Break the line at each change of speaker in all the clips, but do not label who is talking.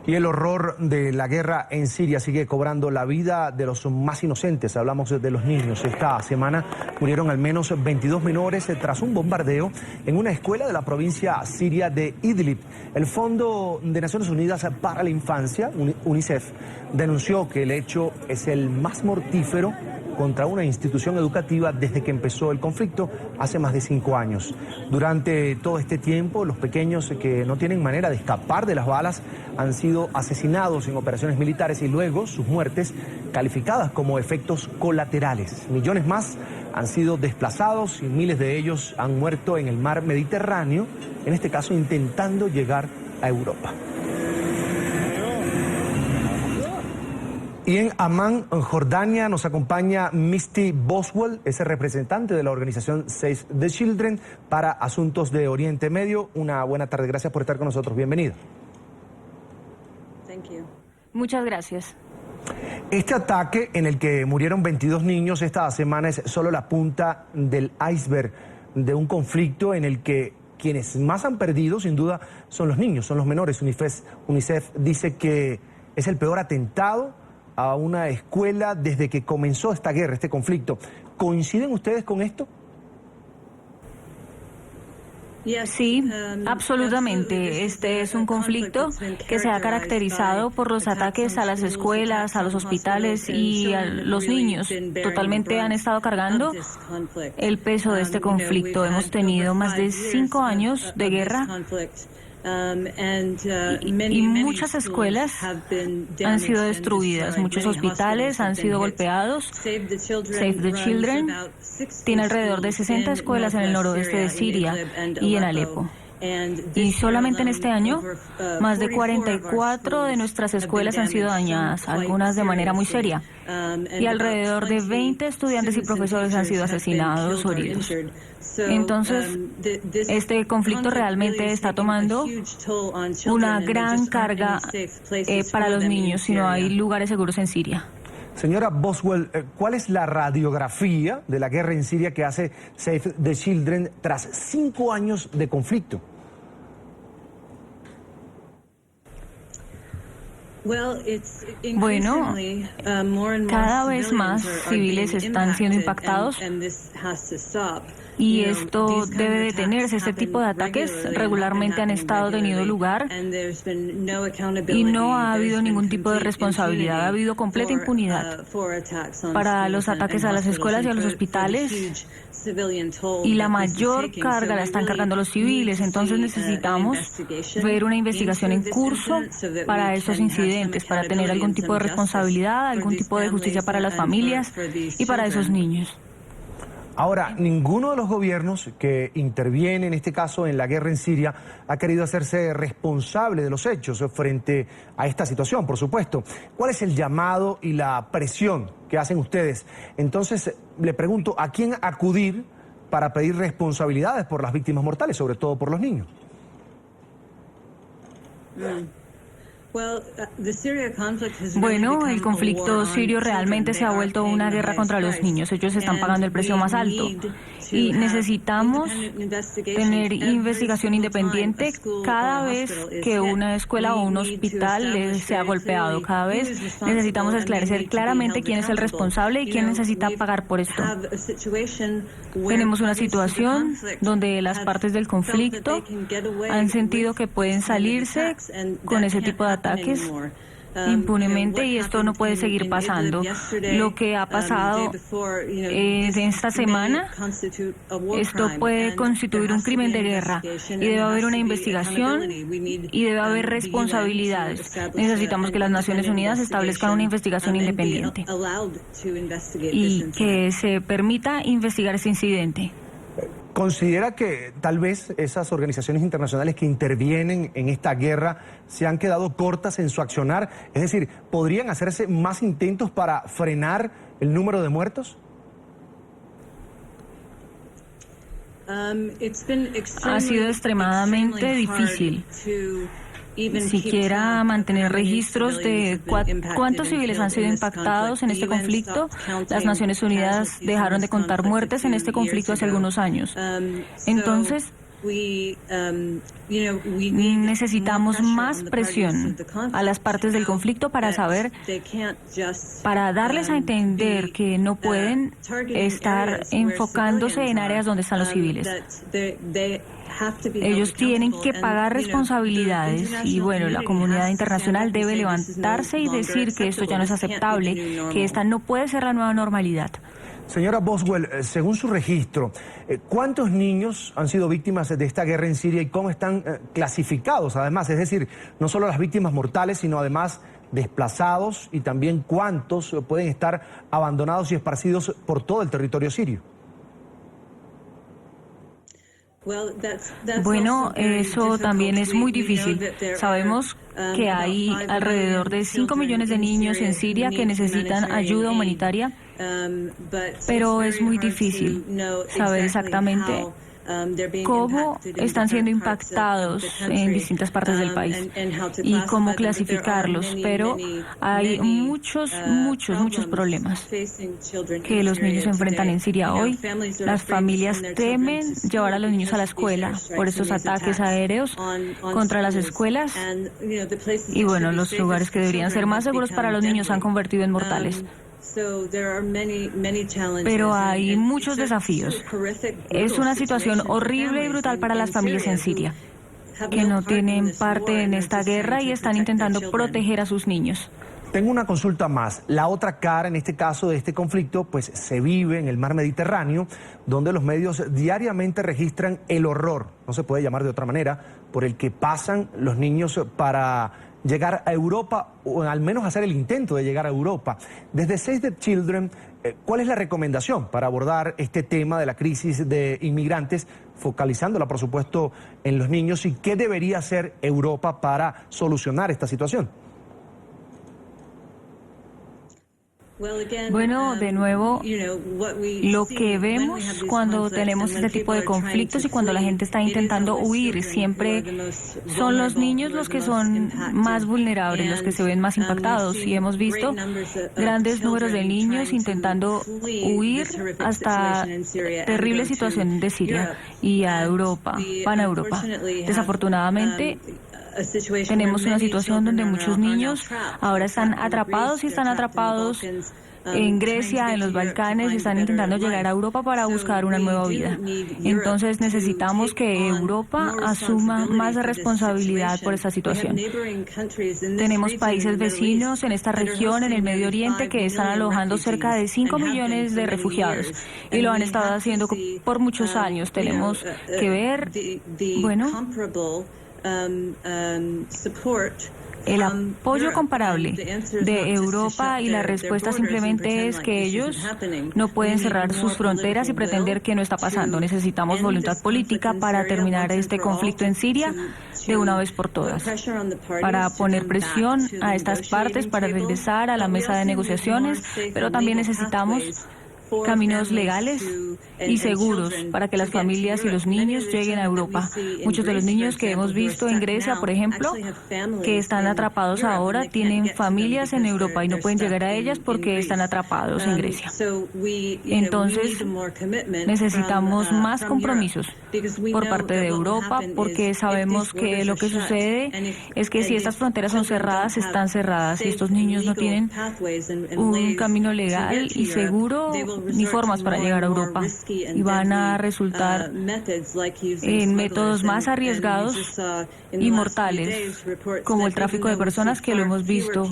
Y el horror de la guerra en Siria sigue cobrando la vida de los más inocentes. Hablamos de los niños. Esta semana murieron al menos 22 menores tras un bombardeo en una escuela de la provincia siria de Idlib. El Fondo de Naciones Unidas para la Infancia, UNICEF, denunció que el hecho es el más mortífero contra una institución educativa desde que empezó el conflicto hace más de 5 años. Durante todo este tiempo, los pequeños que no tienen manera de escapar de las balas han sido asesinados en operaciones militares y luego sus muertes calificadas como efectos colaterales. Millones más han sido desplazados y miles de ellos han muerto en el mar Mediterráneo, en este caso intentando llegar a Europa. Y en Amán, en Jordania, nos acompaña Misty Boswell, es el representante de la organización Save the Children para Asuntos de Oriente Medio. Una buena tarde, gracias por estar con nosotros. Bienvenida.
Muchas gracias.
Este ataque en el que murieron 22 niños esta semana es solo la punta del iceberg de un conflicto en el que quienes más han perdido, sin duda, son los niños, son los menores. UNICEF dice que es el peor atentado a una escuela desde que comenzó esta guerra, este conflicto. ¿Coinciden ustedes con esto?
Sí, absolutamente. Este es un conflicto que se ha caracterizado por los ataques a las escuelas, a los hospitales y a los niños. Totalmente han estado cargando el peso de este conflicto. Hemos tenido más de 5 años de guerra. Y muchas escuelas han sido destruidas, muchos hospitales han sido golpeados. Save the Children tiene alrededor de 60 escuelas en el noroeste de Siria y en Alepo. Y solamente en este año, más de 44 de nuestras escuelas han sido dañadas, algunas de manera muy seria. Y alrededor de 20 estudiantes y profesores han sido asesinados o heridos. Entonces, este conflicto realmente está tomando una gran carga para los niños si no hay lugares seguros en Siria.
Señora Boswell, ¿cuál es la radiografía de la guerra en Siria que hace Save the Children tras 5 años de conflicto?
Bueno, cada vez más civiles están siendo impactados y esto debe detenerse. Este tipo de ataques regularmente han estado teniendo lugar y no ha habido ningún tipo de responsabilidad. Ha habido completa impunidad para los ataques a las escuelas y a los hospitales y la mayor carga la están cargando los civiles. Entonces necesitamos ver una investigación en curso para esos incidentes, para tener algún tipo de responsabilidad, algún tipo de justicia para las familias y para esos niños.
Ahora, ninguno de los gobiernos que interviene en este caso en la guerra en Siria ha querido hacerse responsable de los hechos frente a esta situación, por supuesto. ¿Cuál es el llamado y la presión que hacen ustedes? Entonces, le pregunto, ¿a quién acudir para pedir responsabilidades por las víctimas mortales, sobre todo por los niños?
Bueno, el conflicto sirio realmente se ha vuelto una guerra contra los niños. Ellos están pagando el precio más alto. Y necesitamos tener investigación independiente cada vez que una escuela o un hospital se ha golpeado. Cada vez necesitamos esclarecer claramente quién es el responsable y quién necesita pagar por esto. Tenemos una situación donde las partes del conflicto han sentido que pueden salirse con ese tipo de ataques impunemente y esto no puede seguir pasando. Lo que ha pasado esta semana, esto puede constituir un crimen de guerra y debe haber una investigación y debe haber responsabilidades. Necesitamos que las Naciones Unidas establezcan una investigación independiente y que se permita investigar este incidente.
¿Considera que tal vez esas organizaciones internacionales que intervienen en esta guerra se han quedado cortas en su accionar? Es decir, ¿podrían hacerse más intentos para frenar el número de muertos?
Ha sido extremadamente difícil siquiera mantener registros de cuántos civiles han sido impactados en este conflicto. Las Naciones Unidas dejaron de contar muertes en este conflicto hace algunos años. Entonces, Necesitamos más presión a las partes del conflicto para darles a entender que no pueden estar enfocándose en áreas donde están los civiles. Ellos tienen que pagar responsabilidades y bueno, la comunidad internacional debe levantarse y decir que esto ya no es aceptable, que esta no puede ser la nueva normalidad.
Señora Boswell, según su registro, ¿cuántos niños han sido víctimas de esta guerra en Siria y cómo están clasificados además? Es decir, no solo las víctimas mortales, sino además desplazados y también cuántos pueden estar abandonados y esparcidos por todo el territorio sirio.
Bueno, eso también es muy difícil. Sabemos que hay alrededor de 5 millones de niños en Siria que necesitan ayuda humanitaria, pero es muy difícil saber exactamente cómo están siendo impactados en distintas partes del país y cómo clasificarlos, pero hay muchos problemas que los niños enfrentan en Siria hoy. Las familias temen llevar a los niños a la escuela por estos ataques aéreos contra las escuelas y bueno, los lugares que deberían ser más seguros para los niños se han convertido en mortales. Pero hay muchos desafíos. Es una situación horrible y brutal para las familias en Siria, que no tienen parte en esta guerra y están intentando proteger a sus niños.
Tengo una consulta más. La otra cara, en este caso de este conflicto, pues se vive en el mar Mediterráneo, donde los medios diariamente registran el horror, no se puede llamar de otra manera, por el que pasan los niños para llegar a Europa, o al menos hacer el intento de llegar a Europa. Desde Save the Children, ¿cuál es la recomendación para abordar este tema de la crisis de inmigrantes, focalizándola, por supuesto, en los niños? ¿Y qué debería hacer Europa para solucionar esta situación?
Bueno, de nuevo, lo que vemos cuando tenemos este tipo de conflictos y cuando la gente está intentando huir, siempre son los niños los que son más vulnerables, los que se ven más impactados. Y hemos visto grandes números de niños intentando huir hasta terrible situación de Siria y a Europa, van a Europa. Desafortunadamente, tenemos una situación donde muchos niños ahora están atrapados en Grecia, en los Balcanes, y están intentando llegar a Europa para buscar una nueva vida. Entonces necesitamos que Europa asuma más responsabilidad por esta situación. Tenemos países vecinos en esta región, en el Medio Oriente, que están alojando cerca de 5 millones de refugiados y lo han estado haciendo por muchos años. Tenemos que ver, bueno, el apoyo comparable de Europa, y la respuesta simplemente es que ellos no pueden cerrar sus fronteras y pretender que no está pasando. Necesitamos voluntad política para terminar este conflicto en Siria de una vez por todas, para poner presión a estas partes para regresar a la mesa de negociaciones, pero también necesitamos caminos legales y seguros para que las familias y los niños lleguen a Europa. Muchos de los niños que hemos visto en Grecia, por ejemplo, que están atrapados ahora, tienen familias en Europa y no pueden llegar a ellas porque están atrapados en Grecia. Entonces, necesitamos más compromisos por parte de Europa, porque sabemos que lo que sucede es que si estas fronteras son cerradas, están cerradas, y estos niños no tienen un camino legal y seguro ni formas para llegar a Europa, y van a resultar en métodos más arriesgados y mortales, como el tráfico de personas, que lo hemos visto.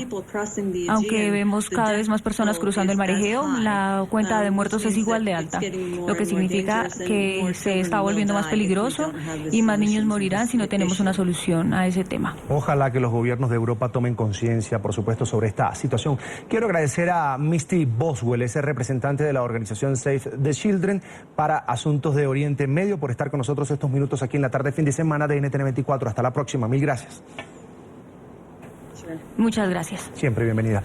Aunque vemos cada vez más personas cruzando el mar Egeo, la cuenta de muertos es igual de alta, lo que significa que se está volviendo más peligroso y más niños morirán si no tenemos una solución a ese tema.
Ojalá que los gobiernos de Europa tomen conciencia, por supuesto, sobre esta situación. Quiero agradecer a Misty Boswell, ese representante de la organización Save the Children para Asuntos de Oriente Medio, por estar con nosotros estos minutos aquí en la tarde fin de semana de NTN 24. Hasta la próxima. Mil gracias.
Muchas gracias.
Siempre bienvenida.